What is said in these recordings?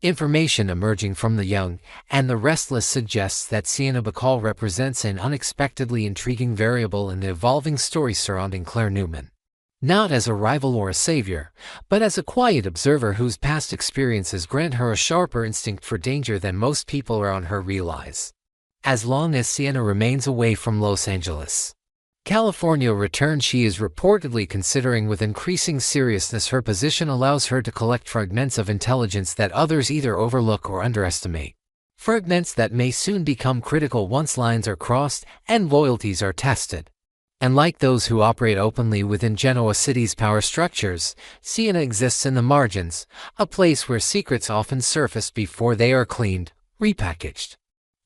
Information emerging from the Young and the Restless suggests that Sienna Bacall represents an unexpectedly intriguing variable in the evolving story surrounding Claire Newman. Not as a rival or a savior, but as a quiet observer whose past experiences grant her a sharper instinct for danger than most people around her realize. As long as Sienna remains away from Los Angeles, California return, she is reportedly considering with increasing seriousness. Her position allows her to collect fragments of intelligence that others either overlook or underestimate. Fragments that may soon become critical once lines are crossed and loyalties are tested. And like those who operate openly within Genoa City's power structures, Sienna exists in the margins, a place where secrets often surface before they are cleaned, repackaged,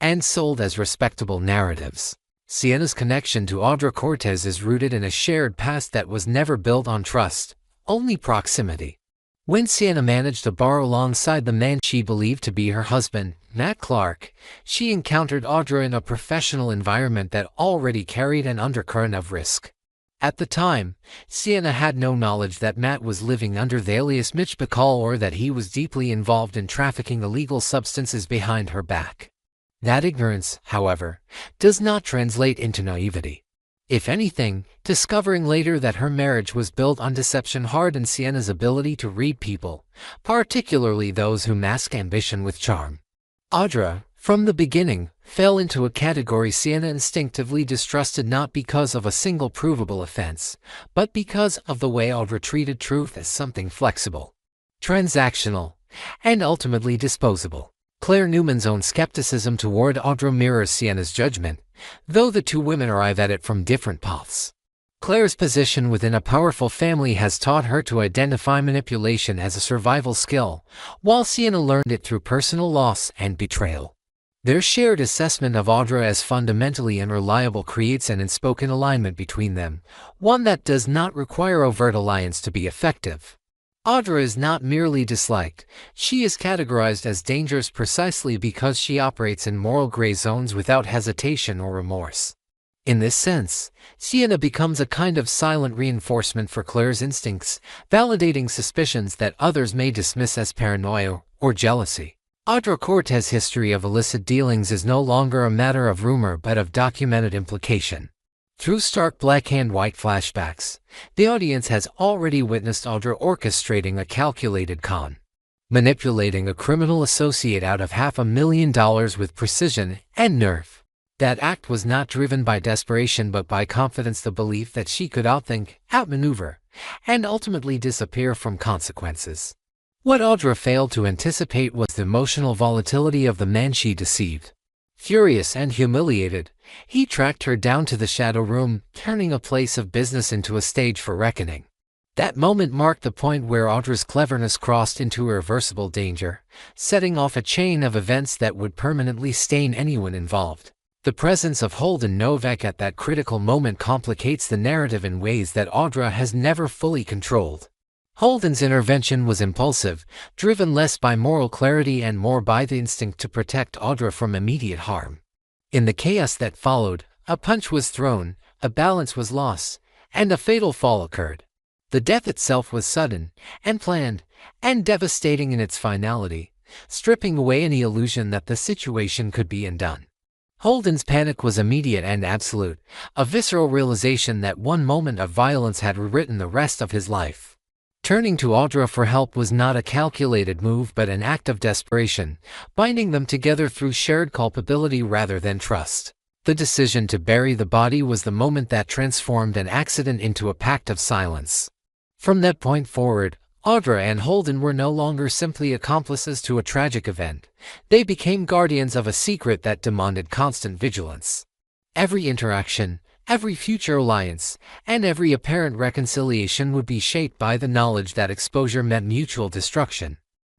and sold as respectable narratives. Sienna's connection to Audra Cortez is rooted in a shared past that was never built on trust, only proximity. When Sienna managed to bar alongside the man she believed to be her husband, Matt Clark, she encountered Audra in a professional environment that already carried an undercurrent of risk. At the time, Sienna had no knowledge that Matt was living under the alias Mitch Bacall or that he was deeply involved in trafficking illegal substances behind her back. That ignorance, however, does not translate into naivety. If anything, discovering later that her marriage was built on deception hardened Sienna's ability to read people, particularly those who mask ambition with charm. Audra, from the beginning, fell into a category Sienna instinctively distrusted, not because of a single provable offense, but because of the way Audra treated truth as something flexible, transactional, and ultimately disposable. Claire Newman's own skepticism toward Audra mirrors Sienna's judgment, though the two women arrive at it from different paths. Claire's position within a powerful family has taught her to identify manipulation as a survival skill, while Sienna learned it through personal loss and betrayal. Their shared assessment of Audra as fundamentally unreliable creates an unspoken alignment between them, one that does not require overt alliance to be effective. Audra is not merely disliked, she is categorized as dangerous precisely because she operates in moral gray zones without hesitation or remorse. In this sense, Sienna becomes a kind of silent reinforcement for Claire's instincts, validating suspicions that others may dismiss as paranoia or jealousy. Audra Cortez's history of illicit dealings is no longer a matter of rumor but of documented implication. Through stark black and white flashbacks, the audience has already witnessed Audra orchestrating a calculated con, manipulating a criminal associate out of $500,000 with precision and nerve. That act was not driven by desperation but by confidence, the belief that she could outthink, outmaneuver, and ultimately disappear from consequences. What Audra failed to anticipate was the emotional volatility of the man she deceived. Furious and humiliated, he tracked her down to the shadow room, turning a place of business into a stage for reckoning. That moment marked the point where Audra's cleverness crossed into irreversible danger, setting off a chain of events that would permanently stain anyone involved. The presence of Holden Novak at that critical moment complicates the narrative in ways that Audra has never fully controlled. Holden's intervention was impulsive, driven less by moral clarity and more by the instinct to protect Audra from immediate harm. In the chaos that followed, a punch was thrown, a balance was lost, and a fatal fall occurred. The death itself was sudden, and planned, and devastating in its finality, stripping away any illusion that the situation could be undone. Holden's panic was immediate and absolute, a visceral realization that one moment of violence had rewritten the rest of his life. Turning to Audra for help was not a calculated move but an act of desperation, binding them together through shared culpability rather than trust. The decision to bury the body was the moment that transformed an accident into a pact of silence. From that point forward, Audra and Holden were no longer simply accomplices to a tragic event. They became guardians of a secret that demanded constant vigilance. Every interaction, every future alliance, and every apparent reconciliation would be shaped by the knowledge that exposure meant mutual destruction.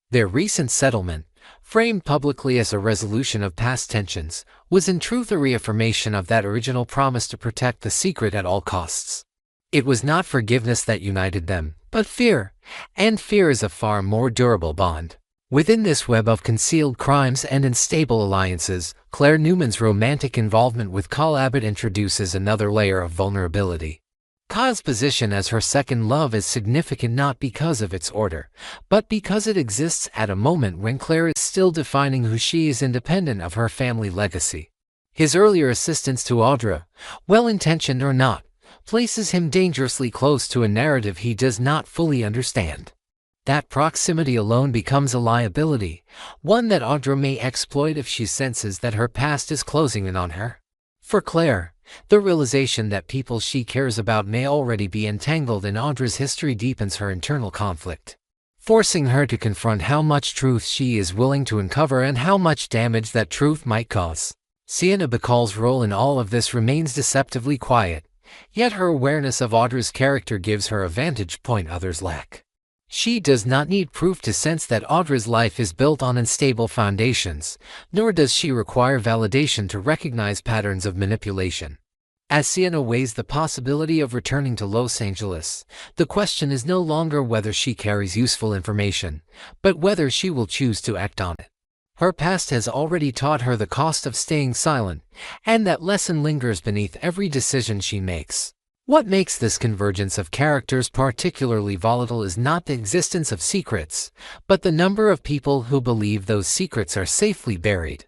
Their recent settlement, framed publicly as a resolution of past tensions, was in truth a reaffirmation of that original promise to protect the secret at all costs. It was not forgiveness that united them, but fear, and fear is a far more durable bond. Within this web of concealed crimes and unstable alliances, Claire Newman's romantic involvement with Carl Abbott introduces another layer of vulnerability. Kyle's position as her second love is significant not because of its order, but because it exists at a moment when Claire is still defining who she is independent of her family legacy. His earlier assistance to Audra, well-intentioned or not, places him dangerously close to a narrative he does not fully understand. That proximity alone becomes a liability, one that Audra may exploit if she senses that her past is closing in on her. For Claire, the realization that people she cares about may already be entangled in Audra's history deepens her internal conflict, forcing her to confront how much truth she is willing to uncover and how much damage that truth might cause. Sienna Bacall's role in all of this remains deceptively quiet, yet her awareness of Audra's character gives her a vantage point others lack. She does not need proof to sense that Audra's life is built on unstable foundations, nor does she require validation to recognize patterns of manipulation. As Sienna weighs the possibility of returning to Los Angeles, the question is no longer whether she carries useful information, but whether she will choose to act on it. Her past has already taught her the cost of staying silent, and that lesson lingers beneath every decision she makes. What makes this convergence of characters particularly volatile is not the existence of secrets, but the number of people who believe those secrets are safely buried.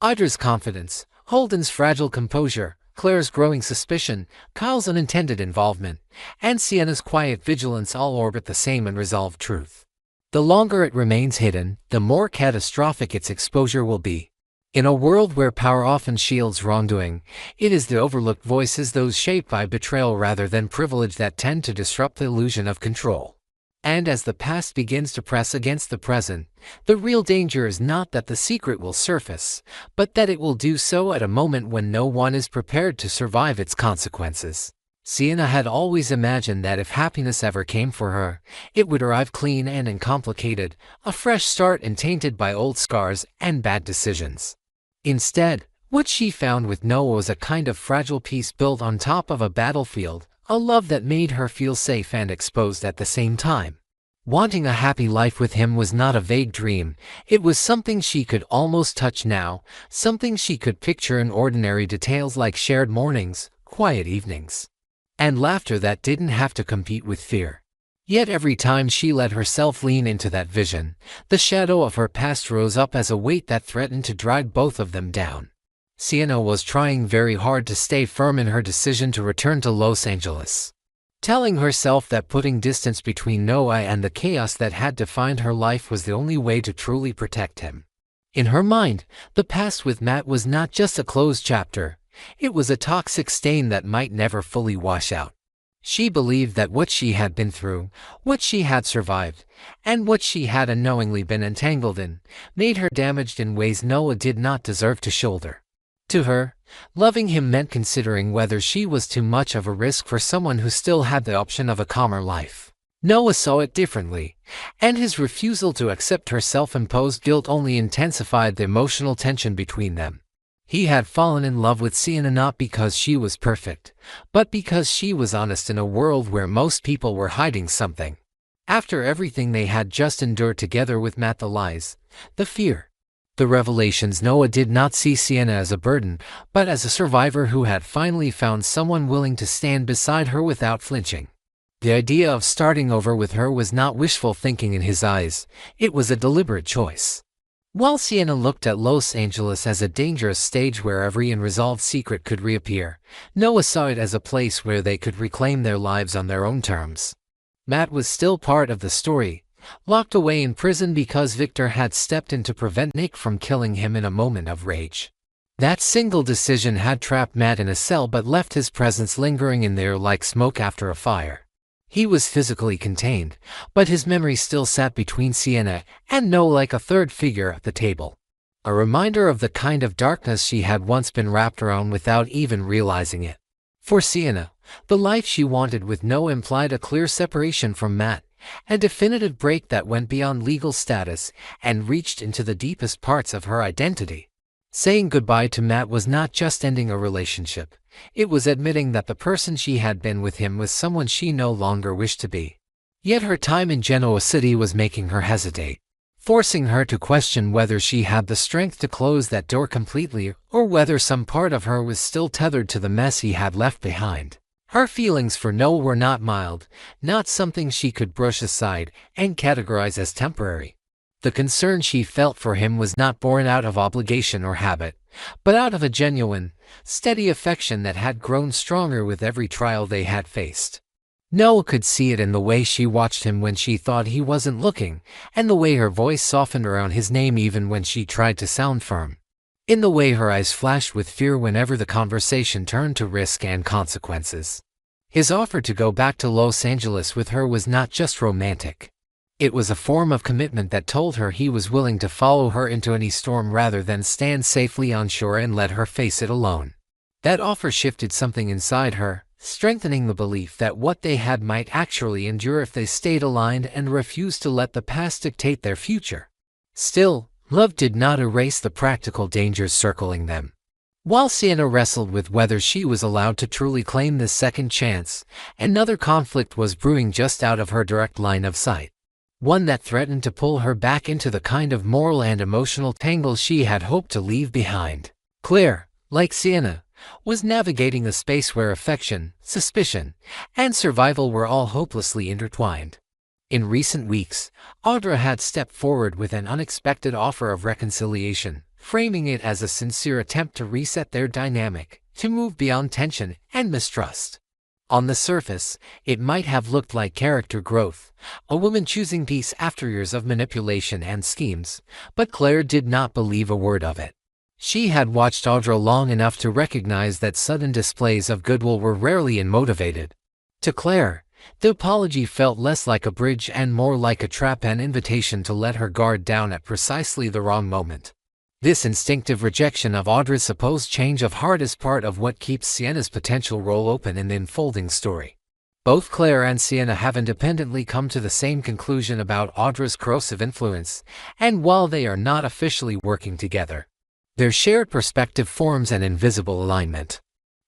Audra's confidence, Holden's fragile composure, Claire's growing suspicion, Kyle's unintended involvement, and Sienna's quiet vigilance all orbit the same unresolved truth. The longer it remains hidden, the more catastrophic its exposure will be. In a world where power often shields wrongdoing, it is the overlooked voices, those shaped by betrayal rather than privilege, that tend to disrupt the illusion of control. And as the past begins to press against the present, the real danger is not that the secret will surface, but that it will do so at a moment when no one is prepared to survive its consequences. Sienna had always imagined that if happiness ever came for her, it would arrive clean and uncomplicated, a fresh start untainted by old scars and bad decisions. Instead, what she found with Noah was a kind of fragile peace built on top of a battlefield, a love that made her feel safe and exposed at the same time. Wanting a happy life with him was not a vague dream, it was something she could almost touch now, something she could picture in ordinary details like shared mornings, quiet evenings, and laughter that didn't have to compete with fear. Yet every time she let herself lean into that vision, the shadow of her past rose up as a weight that threatened to drag both of them down. Sienna was trying very hard to stay firm in her decision to return to Los Angeles, telling herself that putting distance between Noah and the chaos that had defined her life was the only way to truly protect him. In her mind, the past with Matt was not just a closed chapter, it was a toxic stain that might never fully wash out. She believed that what she had been through, what she had survived, and what she had unknowingly been entangled in, made her damaged in ways Noah did not deserve to shoulder. To her, loving him meant considering whether she was too much of a risk for someone who still had the option of a calmer life. Noah saw it differently, and his refusal to accept her self-imposed guilt only intensified the emotional tension between them. He had fallen in love with Sienna not because she was perfect, but because she was honest in a world where most people were hiding something. After everything they had just endured together with Matt, the lies, the fear, the revelations, Noah did not see Sienna as a burden, but as a survivor who had finally found someone willing to stand beside her without flinching. The idea of starting over with her was not wishful thinking in his eyes, it was a deliberate choice. While Sienna looked at Los Angeles as a dangerous stage where every unresolved secret could reappear, Noah saw it as a place where they could reclaim their lives on their own terms. Matt was still part of the story, locked away in prison because Victor had stepped in to prevent Nick from killing him in a moment of rage. That single decision had trapped Matt in a cell but left his presence lingering in there like smoke after a fire. He was physically contained, but his memory still sat between Sienna and Noah like a third figure at the table. A reminder of the kind of darkness she had once been wrapped around without even realizing it. For Sienna, the life she wanted with Noah implied a clear separation from Matt, a definitive break that went beyond legal status and reached into the deepest parts of her identity. Saying goodbye to Matt was not just ending a relationship, it was admitting that the person she had been with him was someone she no longer wished to be. Yet her time in Genoa City was making her hesitate, forcing her to question whether she had the strength to close that door completely or whether some part of her was still tethered to the mess he had left behind. Her feelings for Noah were not mild, not something she could brush aside and categorize as temporary. The concern she felt for him was not born out of obligation or habit, but out of a genuine, steady affection that had grown stronger with every trial they had faced. Noah could see it in the way she watched him when she thought he wasn't looking, and the way her voice softened around his name even when she tried to sound firm. In the way her eyes flashed with fear whenever the conversation turned to risk and consequences. His offer to go back to Los Angeles with her was not just romantic. It was a form of commitment that told her he was willing to follow her into any storm rather than stand safely on shore and let her face it alone. That offer shifted something inside her, strengthening the belief that what they had might actually endure if they stayed aligned and refused to let the past dictate their future. Still, love did not erase the practical dangers circling them. While Sienna wrestled with whether she was allowed to truly claim this second chance, another conflict was brewing just out of her direct line of sight. One that threatened to pull her back into the kind of moral and emotional tangle she had hoped to leave behind. Claire, like Sienna, was navigating a space where affection, suspicion, and survival were all hopelessly intertwined. In recent weeks, Audra had stepped forward with an unexpected offer of reconciliation, framing it as a sincere attempt to reset their dynamic, to move beyond tension and mistrust. On the surface, it might have looked like character growth, a woman choosing peace after years of manipulation and schemes, but Claire did not believe a word of it. She had watched Audra long enough to recognize that sudden displays of goodwill were rarely unmotivated. To Claire, the apology felt less like a bridge and more like a trap, an invitation to let her guard down at precisely the wrong moment. This instinctive rejection of Audra's supposed change of heart is part of what keeps Sienna's potential role open in the unfolding story. Both Claire and Sienna have independently come to the same conclusion about Audra's corrosive influence, and while they are not officially working together, their shared perspective forms an invisible alignment.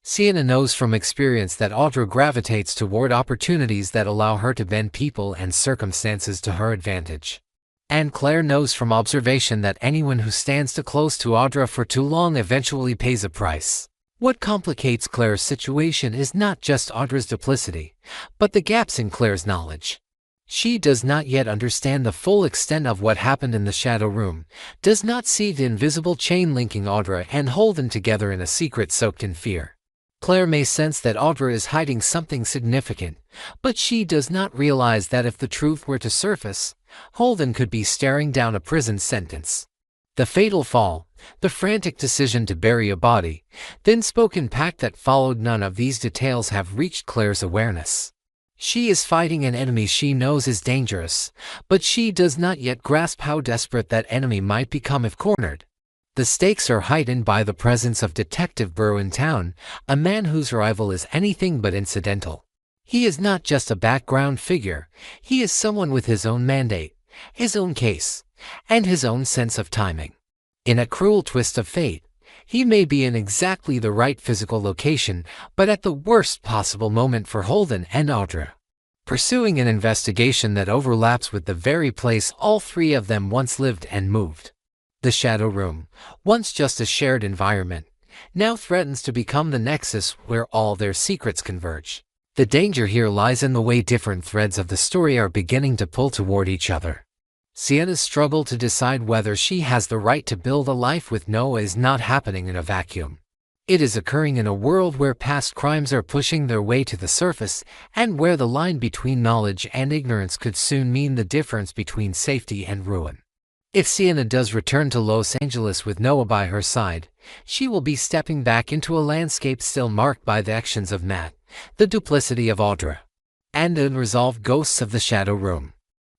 Sienna knows from experience that Audra gravitates toward opportunities that allow her to bend people and circumstances to her advantage. And Claire knows from observation that anyone who stands too close to Audra for too long eventually pays a price. What complicates Claire's situation is not just Audra's duplicity, but the gaps in Claire's knowledge. She does not yet understand the full extent of what happened in the shadow room, does not see the invisible chain linking Audra and Holden together in a secret soaked in fear. Claire may sense that Audra is hiding something significant, but she does not realize that if the truth were to surface, Holden could be staring down a prison sentence. The fatal fall, the frantic decision to bury a body, the unspoken pact that followed, none of these details have reached Claire's awareness. She is fighting an enemy she knows is dangerous, but she does not yet grasp how desperate that enemy might become if cornered. The stakes are heightened by the presence of Detective Burrow in town, a man whose arrival is anything but incidental. He is not just a background figure, he is someone with his own mandate, his own case, and his own sense of timing. In a cruel twist of fate, he may be in exactly the right physical location, but at the worst possible moment for Holden and Audra. Pursuing an investigation that overlaps with the very place all three of them once lived and moved. The Shadow Room, once just a shared environment, now threatens to become the nexus where all their secrets converge. The danger here lies in the way different threads of the story are beginning to pull toward each other. Sienna's struggle to decide whether she has the right to build a life with Noah is not happening in a vacuum. It is occurring in a world where past crimes are pushing their way to the surface, and where the line between knowledge and ignorance could soon mean the difference between safety and ruin. If Sienna does return to Los Angeles with Noah by her side, she will be stepping back into a landscape still marked by the actions of Matt, the duplicity of Audra, and the unresolved ghosts of the Shadow Room.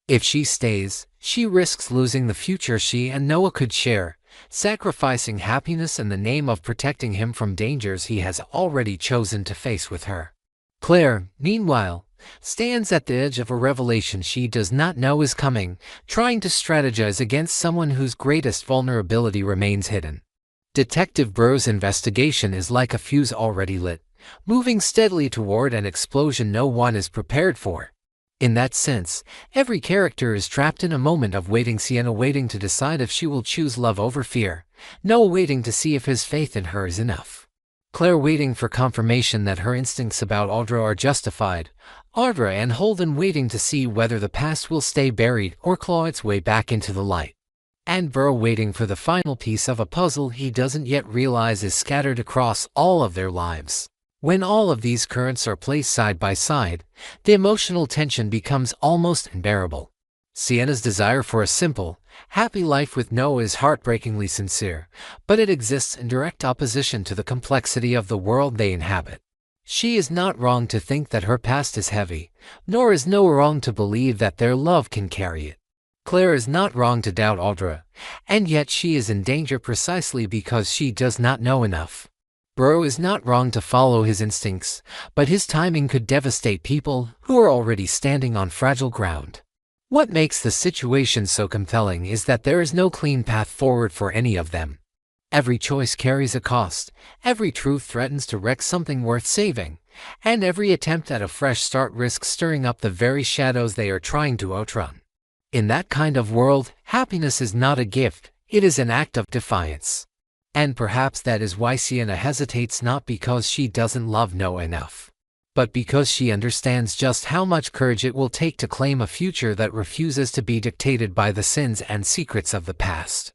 If she stays, she risks losing the future she and Noah could share, sacrificing happiness in the name of protecting him from dangers he has already chosen to face with her. Claire, meanwhile, stands at the edge of a revelation she does not know is coming, trying to strategize against someone whose greatest vulnerability remains hidden. Detective Burrow's investigation is like a fuse already lit, moving steadily toward an explosion no one is prepared for. In that sense, every character is trapped in a moment of waiting. Sienna waiting to decide if she will choose love over fear, Noah waiting to see if his faith in her is enough. Claire waiting for confirmation that her instincts about Audra are justified, Audra and Holden waiting to see whether the past will stay buried or claw its way back into the light. And Burrow waiting for the final piece of a puzzle he doesn't yet realize is scattered across all of their lives. When all of these currents are placed side by side, the emotional tension becomes almost unbearable. Sienna's desire for a simple, happy life with Noah is heartbreakingly sincere, but it exists in direct opposition to the complexity of the world they inhabit. She is not wrong to think that her past is heavy, nor is Noah wrong to believe that their love can carry it. Claire is not wrong to doubt Audra, and yet she is in danger precisely because she does not know enough. Burrow is not wrong to follow his instincts, but his timing could devastate people who are already standing on fragile ground. What makes the situation so compelling is that there is no clean path forward for any of them. Every choice carries a cost, every truth threatens to wreck something worth saving, and every attempt at a fresh start risks stirring up the very shadows they are trying to outrun. In that kind of world, happiness is not a gift, it is an act of defiance. And perhaps that is why Sienna hesitates, not because she doesn't love Noah enough, but because she understands just how much courage it will take to claim a future that refuses to be dictated by the sins and secrets of the past.